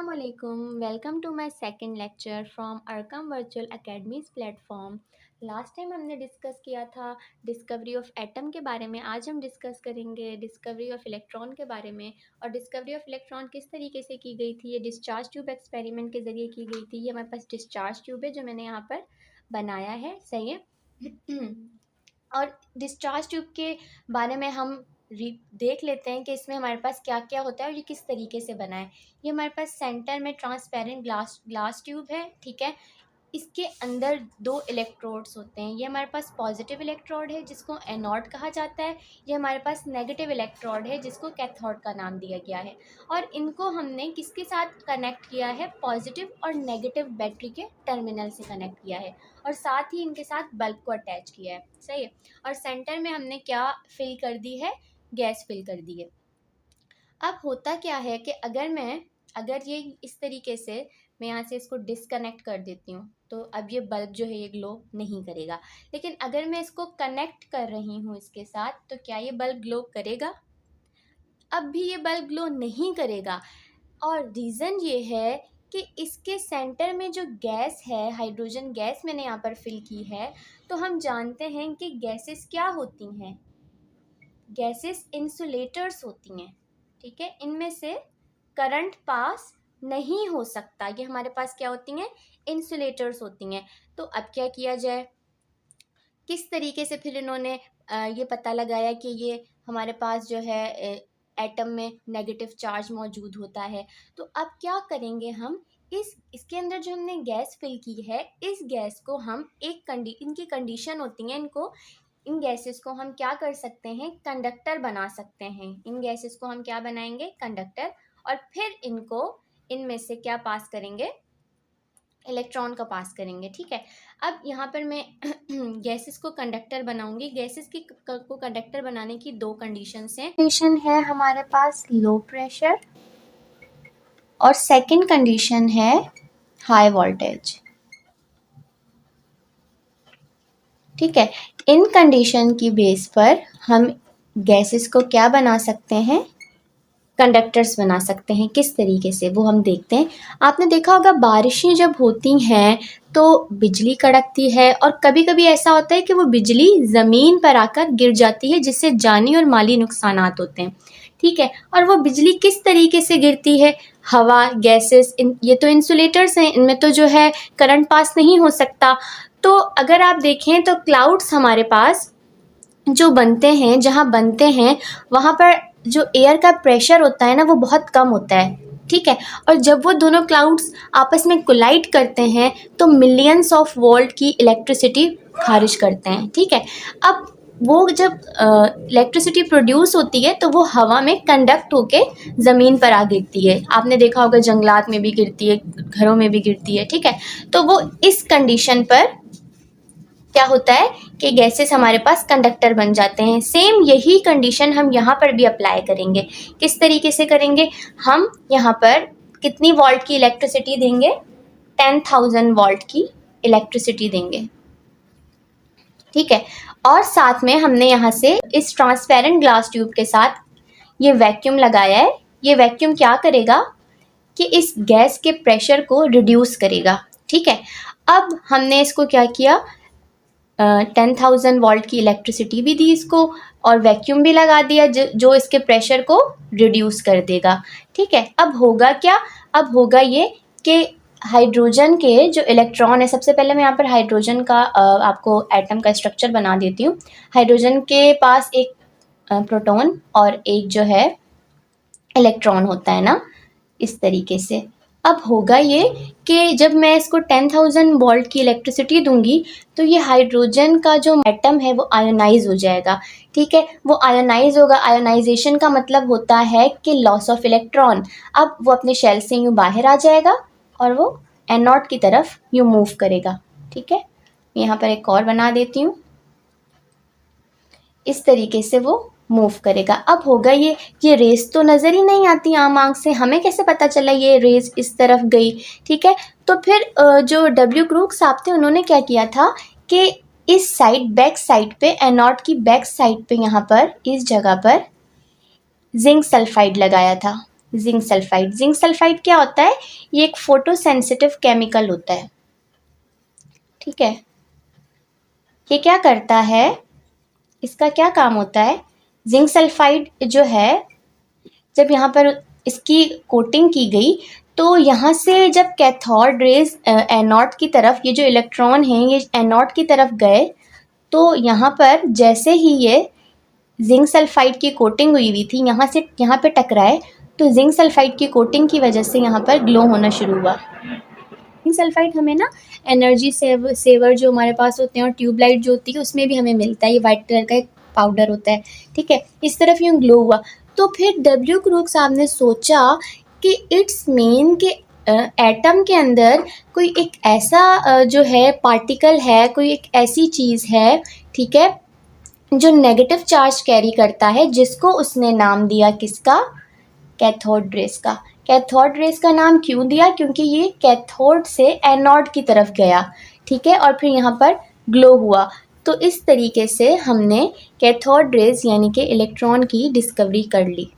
Assalamualaikum. Welcome to my second lecture from Arkham Virtual Academies platform. Last time हमने discuss किया था discovery of atom के बारे में। आज हम डिस्कस करेंगे डिस्कवरी ऑफ इलेक्ट्रॉन के बारे में। और डिस्कवरी ऑफ इलेक्ट्रॉन किस तरीके से की गई थी, ये डिस्चार्ज ट्यूब एक्सपेरिमेंट के ज़रिए की गई थी। ये हमारे पास डिस्चार्ज ट्यूब है जो मैंने यहाँ पर बनाया है, सही है। और डिस्चार्ज ट्यूब के बारे में हम देख लेते हैं कि इसमें हमारे पास क्या क्या होता है और ये किस तरीके से बना है। ये हमारे पास सेंटर में ट्रांसपेरेंट ग्लास ट्यूब है, ठीक है। इसके अंदर दो इलेक्ट्रोड्स होते हैं। ये हमारे पास पॉजिटिव इलेक्ट्रोड है जिसको एनोड कहा जाता है। ये हमारे पास नेगेटिव इलेक्ट्रोड है जिसको कैथोड का नाम दिया गया है। और इनको हमने किसके साथ कनेक्ट किया है, पॉजिटिव और नेगेटिव बैटरी के टर्मिनल से कनेक्ट किया है। और साथ ही इनके साथ बल्ब को अटैच किया है, सही है। और सेंटर में हमने क्या फिल कर दी है, गैस फिल कर दी है। अब होता क्या है कि अगर ये इस तरीके से मैं यहाँ से इसको डिसकनेक्ट कर देती हूँ तो अब ये बल्ब जो है ये ग्लो नहीं करेगा। लेकिन अगर मैं इसको कनेक्ट कर रही हूँ इसके साथ तो क्या ये बल्ब ग्लो करेगा? अब भी ये बल्ब ग्लो नहीं करेगा। और रीज़न ये है कि इसके सेंटर में जो गैस है, हाइड्रोजन गैस मैंने यहाँ पर फिल की है। तो हम जानते हैं कि गैसेस क्या होती हैं, गैसेस इंसुलेटर्स होती हैं, ठीक है। इनमें से करंट पास नहीं हो सकता, ये हमारे पास क्या होती हैं, इंसुलेटर्स होती हैं। तो अब क्या किया जाए, किस तरीके से फिर इन्होंने ये पता लगाया कि ये हमारे पास जो है एटम में नेगेटिव चार्ज मौजूद होता है। तो अब क्या करेंगे हम, इसके अंदर जो हमने गैस फिल की है, इस गैस को हम इनकी कंडीशन होती है, इन गैसेस को हम क्या कर सकते हैं, कंडक्टर बना सकते हैं। इन गैसेस को हम क्या बनाएंगे, कंडक्टर। और फिर इनमें से क्या पास करेंगे, इलेक्ट्रॉन का पास करेंगे, ठीक है। अब यहाँ पर मैं गैसेस को कंडक्टर बनाऊंगी। गैसेस को कंडक्टर बनाने की दो कंडीशंस हैं। कंडीशन है हमारे पास लो प्रेशर और सेकंड कंडीशन है हाई वोल्टेज, ठीक है। इन कंडीशन की बेस पर हम गैसेस को क्या बना सकते हैं, कंडक्टर्स बना सकते हैं। किस तरीके से वो हम देखते हैं। आपने देखा होगा बारिशें जब होती हैं तो बिजली कड़कती है और कभी कभी ऐसा होता है कि वो बिजली ज़मीन पर आकर गिर जाती है जिससे जानी और माली नुकसानात होते हैं, ठीक है। और वो बिजली किस तरीके से गिरती है, हवा, गैसेस, ये तो इंसुलेटर्स हैं, इनमें तो जो है करंट पास नहीं हो सकता। तो अगर आप देखें तो क्लाउड्स हमारे पास जो बनते हैं, जहाँ बनते हैं वहाँ पर जो एयर का प्रेशर होता है ना वो बहुत कम होता है, ठीक है। और जब वो दोनों क्लाउड्स आपस में कोलाइड करते हैं तो मिलियंस ऑफ वोल्ट की इलेक्ट्रिसिटी खारिज करते हैं, ठीक है। अब वो जब इलेक्ट्रिसिटी प्रोड्यूस होती है तो वो हवा में कंडक्ट होके ज़मीन पर आ गिरती है। आपने देखा होगा जंगलात में भी गिरती है, घरों में भी गिरती है, ठीक है। तो वो इस कंडीशन पर क्या होता है कि गैसेस हमारे पास कंडक्टर बन जाते हैं। सेम यही कंडीशन हम यहाँ पर भी अप्लाई करेंगे। किस तरीके से करेंगे, हम यहाँ पर कितनी वोल्ट की इलेक्ट्रिसिटी देंगे, 10,000 वोल्ट की इलेक्ट्रिसिटी देंगे, ठीक है। और साथ में हमने यहाँ से इस ट्रांसपेरेंट ग्लास ट्यूब के साथ ये वैक्यूम लगाया है। ये वैक्यूम क्या करेगा कि इस गैस के प्रेशर को रिड्यूस करेगा, ठीक है। अब हमने इसको क्या किया, 10,000 वोल्ट की इलेक्ट्रिसिटी भी दी इसको और वैक्यूम भी लगा दिया जो इसके प्रेशर को रिड्यूस कर देगा, ठीक है। अब होगा क्या, अब होगा ये कि हाइड्रोजन के जो इलेक्ट्रॉन है, सबसे पहले मैं यहाँ पर हाइड्रोजन का आपको एटम का स्ट्रक्चर बना देती हूँ। हाइड्रोजन के पास एक प्रोटॉन और एक जो है इलेक्ट्रॉन होता है ना, इस तरीके से। अब होगा ये कि जब मैं इसको 10,000 वोल्ट की इलेक्ट्रिसिटी दूंगी तो ये हाइड्रोजन का जो एटम है वो आयोनाइज हो जाएगा, ठीक है। वो आयोनाइज होगा। आयोनाइजेशन का मतलब होता है कि लॉस ऑफ इलेक्ट्रॉन। अब वो अपने शेल से यूँ बाहर आ जाएगा और वो एनोड की तरफ यूँ मूव करेगा, ठीक है। यहाँ पर एक और बना देती हूँ, इस तरीके से वो मूव करेगा। अब होगा ये रेस तो नज़र ही नहीं आती आम आंख से, हमें कैसे पता चला ये रेस इस तरफ गई, ठीक है। तो फिर जो डब्ल्यू क्रूक साहब थे उन्होंने क्या किया था कि इस साइड, बैक साइड पे, एनोड की बैक साइड पे, यहाँ पर इस जगह पर जिंक सल्फाइड लगाया था, जिंक सल्फाइड। जिंक सल्फाइड क्या होता है? ये एक फोटोसेंसिटिव केमिकल होता है, ठीक है। ये क्या करता है, इसका क्या काम होता है? जिंक सल्फाइड जो है, जब यहाँ पर इसकी कोटिंग की गई तो यहाँ से जब कैथोड रेज एनोड की तरफ, ये जो इलेक्ट्रॉन हैं ये एनोड की तरफ गए, तो यहाँ पर जैसे ही ये जिंक सल्फाइड की कोटिंग हुई हुई थी, यहाँ से यहाँ पे टकराए, तो जिंक सल्फाइड की कोटिंग की वजह से यहाँ पर ग्लो होना शुरू हुआ। जिंक सल्फाइड हमें ना एनर्जी सेवर जो हमारे पास होते हैं और ट्यूबलाइट जो होती है उसमें भी हमें मिलता है, ये वाइट कलर का एक पाउडर होता है, ठीक है। इस तरफ यूँ ग्लो हुआ। तो फिर डब्ल्यू क्रूक साहब ने सोचा कि इट्स मीन कि एटम के अंदर कोई एक ऐसा जो है पार्टिकल है, कोई एक ऐसी चीज़ है, ठीक है, जो नेगेटिव चार्ज कैरी करता है, जिसको उसने नाम दिया किसका? कैथोड रेस का। कैथोड रेस का नाम क्यों दिया? क्योंकि ये कैथोड से एनोड की तरफ गया, ठीक है, और फिर यहाँ पर ग्लो हुआ। तो इस तरीके से हमने कैथोड रेस यानी कि इलेक्ट्रॉन की डिस्कवरी कर ली।